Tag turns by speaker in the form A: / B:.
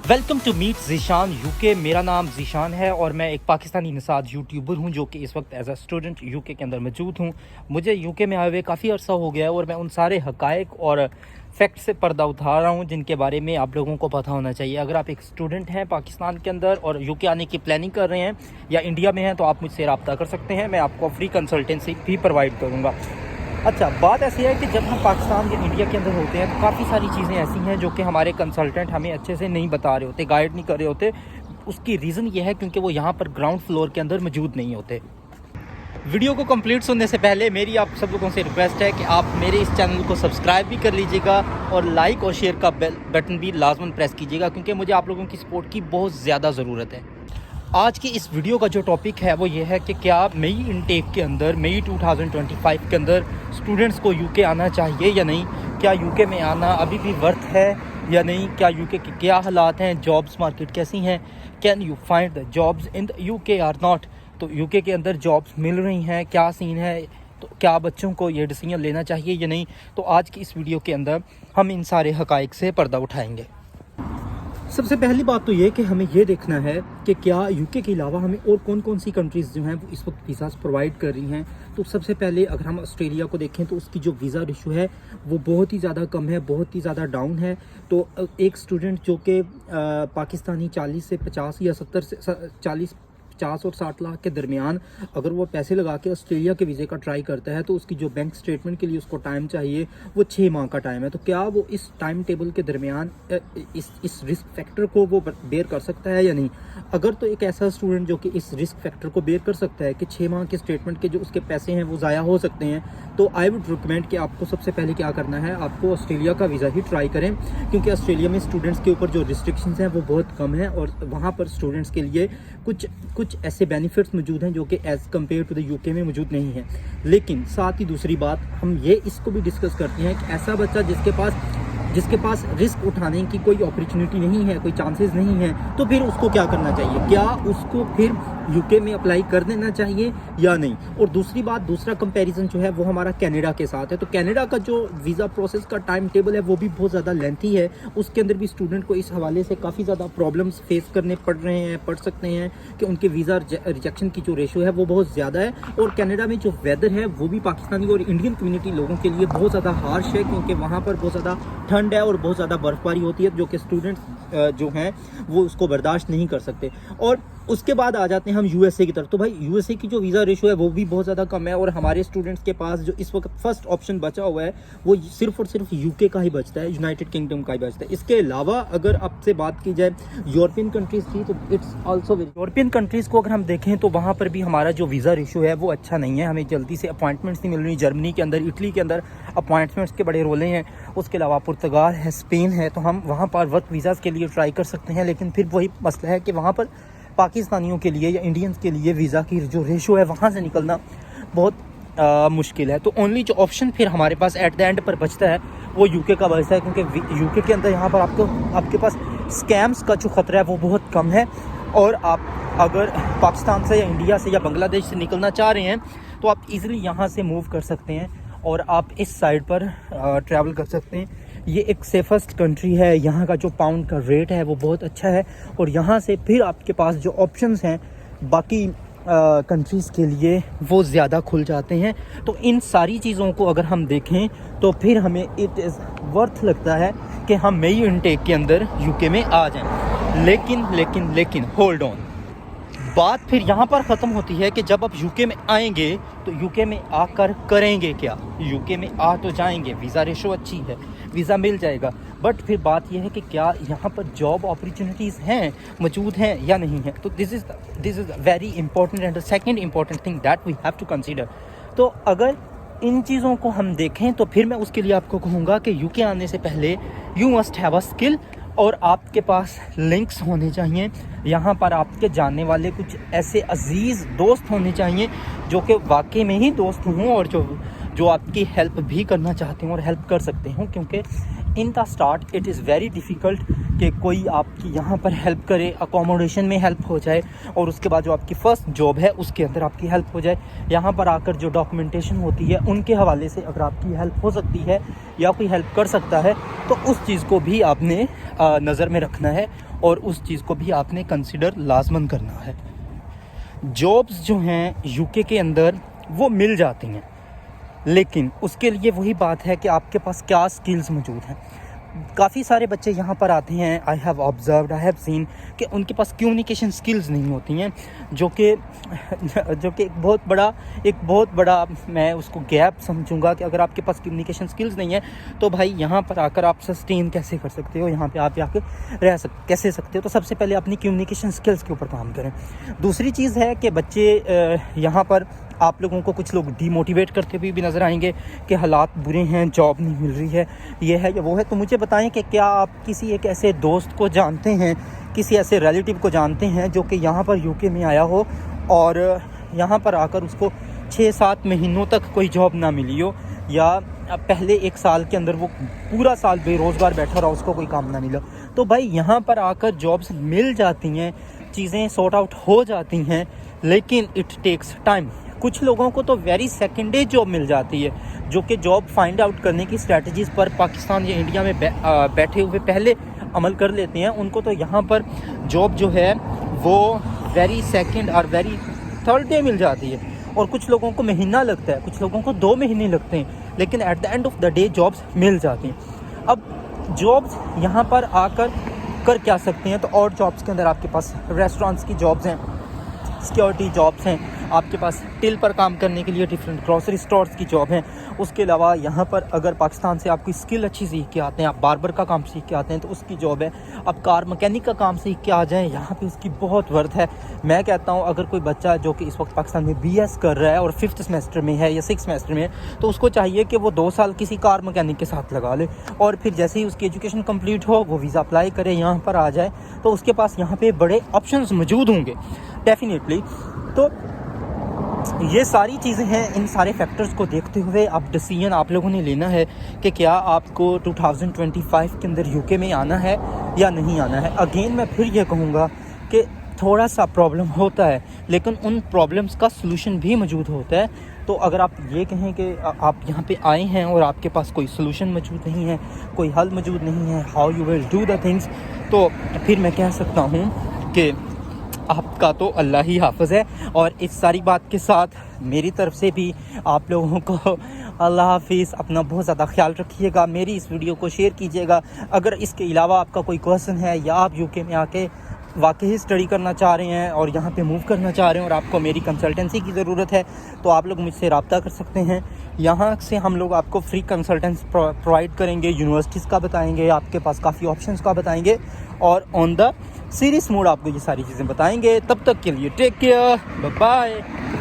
A: Welcome to meet Zeeshan UK. मेरा नाम ज़ीशान है और मैं एक पाकिस्तानी निसाद यूट्यूबर हूं जो कि इस वक्त एज अ स्टूडेंट यूके के अंदर मौजूद हूं। मुझे यूके में आए हुए काफ़ी अर्सा हो गया है और मैं उन सारे हक़ाइक़ और फैक्ट से पर्दा उठा रहा हूं जिनके बारे में आप लोगों को पता होना चाहिए। अगर आप एक स्टूडेंट हैं पाकिस्तान के अंदर और यूके आने की प्लानिंग कर रहे हैं या इंडिया में हैं तो आप मुझसे रब्ता कर सकते हैं। मैं आपको फ्री कंसल्टेंसी भी प्रोवाइड करूँगा। अच्छा, बात ऐसी है कि जब हम पाकिस्तान या इंडिया के अंदर होते हैं तो काफ़ी सारी चीज़ें ऐसी हैं जो कि हमारे कंसल्टेंट हमें अच्छे से नहीं बता रहे होते, गाइड नहीं कर रहे होते। उसकी रीज़न ये है क्योंकि वो यहाँ पर ग्राउंड फ्लोर के अंदर मौजूद नहीं होते। वीडियो को कंप्लीट सुनने से पहले मेरी आप सब लोगों से रिक्वेस्ट है कि आप मेरे इस चैनल को सब्सक्राइब भी कर लीजिएगा और लाइक और शेयर का बेल बटन भी लाजमन प्रेस कीजिएगा क्योंकि मुझे आप लोगों की सपोर्ट की बहुत ज़्यादा ज़रूरत है। आज की इस वीडियो का जो टॉपिक है वो ये है कि क्या मई इनटेक के अंदर, मई 2025 के अंदर स्टूडेंट्स को यूके आना चाहिए या नहीं। क्या यूके में आना अभी भी वर्थ है या नहीं। क्या यूके के क्या हालात हैं, जॉब्स मार्केट कैसी हैं, can you find the jobs in the UK or not. तो यूके के अंदर जॉब्स मिल रही हैं, क्या सीन है, तो क्या बच्चों को ये डिसीजन लेना चाहिए या नहीं। तो आज की इस वीडियो के अंदर हम इन सारे हक़ाइक़ से पर्दा उठाएंगे। सबसे पहली बात तो ये कि हमें ये देखना है कि क्या यूके के अलावा हमें और कौन कौन सी कंट्रीज़ जो हैं वो इस वक्त वीज़ास प्रोवाइड कर रही हैं। तो सबसे पहले अगर हम ऑस्ट्रेलिया को देखें तो उसकी जो वीज़ा रेशो है वो बहुत ही ज़्यादा कम है, बहुत ही ज़्यादा डाउन है। तो एक स्टूडेंट जो कि पाकिस्तानी 40 से 50 या 70 से 40 50 और 60 लाख के दरमियान अगर वो पैसे लगा के ऑस्ट्रेलिया के वीज़े का ट्राई करता है तो उसकी जो बैंक स्टेटमेंट के लिए उसको टाइम चाहिए वो 6 माह का टाइम है। तो क्या वो इस टाइम टेबल के दरमियान इस रिस्क फैक्टर को वो बेयर कर सकता है या नहीं। अगर तो एक ऐसा स्टूडेंट जो कि इस रिस्क फैक्टर को बेयर कर सकता है कि 6 माह के स्टेटमेंट के जो उसके पैसे हैं वो ज़ाया हो सकते हैं, तो आई वुड रिकमेंड कि आपको सबसे पहले क्या करना है, आपको ऑस्ट्रेलिया का वीज़ा ही ट्राई करें क्योंकि ऑस्ट्रेलिया में स्टूडेंट्स के ऊपर जो रिस्ट्रिक्शंस हैं वो बहुत कम है और वहाँ पर स्टूडेंट्स के लिए कुछ ऐसे बेनिफिट्स मौजूद हैं जो कि as compare to the UK में मौजूद नहीं है। लेकिन साथ ही दूसरी बात हम ये इसको भी डिस्कस करते हैं कि ऐसा बच्चा जिसके पास रिस्क उठाने की कोई अपॉर्चुनिटी नहीं है, कोई चांसेस नहीं है, तो फिर उसको क्या करना चाहिए। क्या उसको फिर यूके में अप्लाई कर देना चाहिए या नहीं। और दूसरी बात, दूसरा कंपैरिजन जो है वो हमारा कनाडा के साथ है। तो कनाडा का जो वीज़ा प्रोसेस का टाइम टेबल है वो भी बहुत ज़्यादा लेंथी है। उसके अंदर भी स्टूडेंट को इस हवाले से काफ़ी ज़्यादा प्रॉब्लम्स फेस करने पड़ सकते हैं कि उनके वीज़ा रिजेक्शन की जो रेशो है वो बहुत ज़्यादा है। और कनाडा में जो वेदर है वो भी पाकिस्तानी और इंडियन कम्युनिटी लोगों के लिए बहुत ज़्यादा हार्श है क्योंकि वहाँ पर बहुत ज़्यादा ठंड है और बहुत ज़्यादा बर्फबारी होती है जो कि स्टूडेंट्स जो हैं वो उसको बर्दाश्त नहीं कर सकते। और उसके बाद आ जाते हैं हम यूएसए की तरफ। तो भाई यूएसए की जो वीज़ा रेशो है वो भी बहुत ज़्यादा कम है और हमारे स्टूडेंट्स के पास जो इस वक्त फर्स्ट ऑप्शन बचा हुआ है वो सिर्फ और सिर्फ यूके का ही बचता है, यूनाइटेड किंगडम का ही बचता है। इसके अलावा अगर आपसे बात की जाए यूरोपियन कंट्रीज़ की तो इट्स ऑल्सो यूरोपियन कंट्रीज़ को अगर हम देखें तो वहाँ पर भी हमारा जो वीज़ा रेशो है वो अच्छा नहीं है। हमें जल्दी से अपॉइंटमेंट्स नहीं मिल रही। जर्मनी के अंदर, इटली के अंदर अपॉइंटमेंट्स के बड़े रोले हैं। उसके अलावा पुर्तगाल है, स्पेन है, तो हम वहाँ पर वर्क वीज़ाज़ के लिए ट्राई कर सकते हैं। लेकिन फिर वही मसला है कि वहाँ पर पाकिस्तानियों के लिए या इंडियंस के लिए वीज़ा की जो रेशो है वहाँ से निकलना बहुत मुश्किल है। तो ओनली जो ऑप्शन फिर हमारे पास एट द एंड पर बचता है वो यूके का बचता है क्योंकि यूके के अंदर यहाँ पर आपके पास स्कैम्स का जो ख़तरा है वो बहुत कम है। और आप अगर पाकिस्तान से या इंडिया से या बांग्लादेश से निकलना चाह रहे हैं तो आप इजीली यहाँ से मूव कर सकते हैं और आप इस साइड पर ट्रैवल कर सकते हैं। ये एक सेफेस्ट कंट्री है। यहाँ का जो पाउंड का रेट है वो बहुत अच्छा है और यहाँ से फिर आपके पास जो ऑप्शंस हैं बाकी कंट्रीज़ के लिए वो ज़्यादा खुल जाते हैं। तो इन सारी चीज़ों को अगर हम देखें तो फिर हमें इट इज़ वर्थ लगता है कि हम मई इनटेक के अंदर यूके में आ जाएं। लेकिन होल्ड ऑन, बात फिर यहाँ पर ख़त्म होती है कि जब आप यूके में आएंगे तो यूके में आकर करेंगे क्या। यूके में आ तो जाएंगे, वीज़ा रेशो अच्छी है, वीज़ा मिल जाएगा, बट फिर बात यह है कि क्या यहाँ पर जॉब अपॉर्चुनिटीज़ हैं, मौजूद हैं या नहीं है। तो this is very important and the second important thing that we have to consider. तो अगर इन चीज़ों को हम देखें तो फिर मैं उसके लिए आपको कहूँगा कि यूके आने से पहले you must have a skill और आपके पास लिंक्स होने चाहिए। यहाँ पर आपके जानने वाले कुछ ऐसे अजीज़ दोस्त होने चाहिए जो कि वाकई में ही दोस्त हों और जो आपकी हेल्प भी करना चाहते हों और हेल्प कर सकते हों क्योंकि in the start it is very difficult कि कोई आपकी यहाँ पर हेल्प करे, अकोमोडेशन में हेल्प हो जाए, और उसके बाद जो आपकी फ़र्स्ट जॉब है उसके अंदर आपकी हेल्प हो जाए। यहाँ पर आकर जो डॉक्यूमेंटेशन होती है उनके हवाले से अगर आपकी हेल्प हो सकती है या कोई हेल्प कर सकता है तो उस चीज़ को भी आपने नज़र में रखना है और उस चीज़ को भी आपने कंसिडर लाजमन करना है। जॉब्स जो हैं यूके के अंदर वो मिल जाती हैं, लेकिन उसके लिए वही बात है कि आपके पास क्या स्किल्स मौजूद हैं। काफ़ी सारे बच्चे यहाँ पर आते हैं, I have observed, I have seen कि उनके पास कम्युनिकेशन स्किल्स नहीं होती हैं, जो कि एक बहुत बड़ा मैं उसको गैप समझूंगा कि अगर आपके पास कम्युनिकेशन स्किल्स नहीं है तो भाई यहाँ पर आकर आप सस्टेन कैसे कर सकते हो, यहाँ पे आप आकर कैसे सकते हो। तो सबसे पहले अपनी कम्युनिकेशन स्किल्स के ऊपर काम करें। दूसरी चीज़ है कि बच्चे यहाँ पर आप लोगों को कुछ लोग डीमोटिवेट करते हुए भी नज़र आएंगे कि हालात बुरे हैं, जॉब नहीं मिल रही है, ये है या वो है। तो मुझे बताएं कि क्या आप किसी एक ऐसे दोस्त को जानते हैं, किसी ऐसे रिलेटिव को जानते हैं जो कि यहाँ पर यूके में आया हो और यहाँ पर आकर उसको 6-7 महीनों तक कोई जॉब ना मिली हो, या पहले 1 साल के अंदर वो पूरा साल बेरोज़गार बैठा रहा, उसको कोई काम ना मिला। तो भाई यहाँ पर आकर जॉब्स मिल जाती हैं, चीज़ें सॉर्ट आउट हो जाती हैं, लेकिन इट टेक्स टाइम। कुछ लोगों को तो वेरी सेकेंड डे जॉब मिल जाती है, जो कि जॉब फाइंड आउट करने की स्ट्रैटेजीज़ पर पाकिस्तान या इंडिया में बैठे हुए पहले अमल कर लेते हैं। उनको तो यहाँ पर जॉब जो है वो वेरी सेकेंड और वेरी थर्ड डे मिल जाती है, और कुछ लोगों को महीना लगता है, कुछ लोगों को 2 महीने लगते हैं, लेकिन at the end of the day jobs मिल जाती हैं। अब जॉब्स यहाँ पर आकर कर क्या सकते हैं, तो और जॉब्स के अंदर आपके पास रेस्टोरेंट्स की जॉब्स हैं, सिक्योरिटी जॉब्स हैं, आपके पास टिल पर काम करने के लिए डिफरेंट ग्रॉसरी स्टोर्स की जॉब है। उसके अलावा यहाँ पर अगर पाकिस्तान से आप कोई स्किल अच्छी सीख के आते हैं, आप बार्बर का काम सीख के आते हैं तो उसकी जॉब है। आप कार मैकेनिक का काम सीख के आ जाएं, यहाँ पे उसकी बहुत वर्थ है। मैं कहता हूँ अगर कोई बच्चा जो कि इस वक्त पाकिस्तान में BS कर रहा है और 5th सेमेस्टर में है या 6th सेमेस्टर में है, तो उसको चाहिए कि वो 2 साल किसी कार मैकेनिक के साथ लगा ले, और फिर जैसे ही उसकी एजुकेशन कम्प्लीट हो वो वीज़ा अप्लाई करे, यहाँ पर आ जाए, तो उसके पास यहाँ पर बड़े ऑप्शन मौजूद होंगे डेफिनेटली। तो ये सारी चीज़ें हैं, इन सारे फैक्टर्स को देखते हुए अब डिसीजन आप लोगों ने लेना है कि क्या आपको 2025 के अंदर यूके में आना है या नहीं आना है। अगेन मैं फिर ये कहूँगा कि थोड़ा सा प्रॉब्लम होता है, लेकिन उन प्रॉब्लम्स का सलूशन भी मौजूद होता है। तो अगर आप ये कहें कि आप यहाँ पे आए हैं और आपके पास कोई सलूशन मौजूद नहीं है, कोई हल मौजूद नहीं है, how you will do the things, तो फिर मैं कह सकता हूँ कि आपका तो अल्लाह ही हाफ़िज़ है। और इस सारी बात के साथ मेरी तरफ से भी आप लोगों को अल्लाह हाफ़िज़। अपना बहुत ज़्यादा ख्याल रखिएगा, मेरी इस वीडियो को शेयर कीजिएगा। अगर इसके अलावा आपका कोई क्वेश्चन है या आप यूके में आके वाकई स्टडी करना चाह रहे हैं और यहाँ पे मूव करना चाह रहे हैं और आपको मेरी कंसल्टेंसी की ज़रूरत है, तो आप लोग मुझसे रब्ता कर सकते हैं। यहाँ से हम लोग आपको फ्री कंसल्टेंस प्रोवाइड करेंगे, यूनिवर्सिटीज़ का बताएंगे, आपके पास काफ़ी ऑप्शंस का बताएंगे, और ऑन द सीरियस मोड आपको ये सारी चीज़ें बताएंगे। तब तक के लिए टेक केयर, बाय बाय।